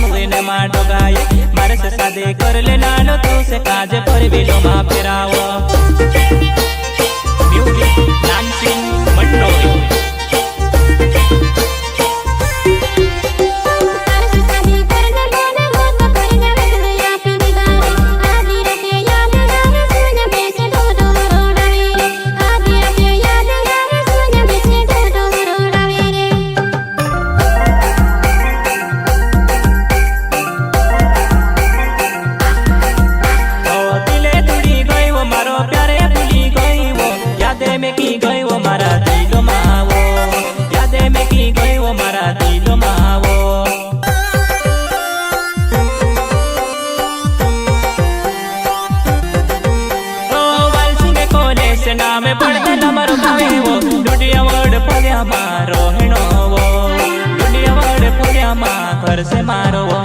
हुए न माटो गाये मारे से सादे कर ले नानो तू से काजे पर बिलो मा फेरावो म्यूजिक डांसिंग मंडोई में की गई वो मारा दिलो मावो यादे में की गई वो मारा दिलो मावो ओ वालसिंगे कोले से नाम पढ़ते नमर भावे वो डुडिया वर्ड पगया मारो हेनो वो डुडिया वर्ड पगया मा घर से मारो वो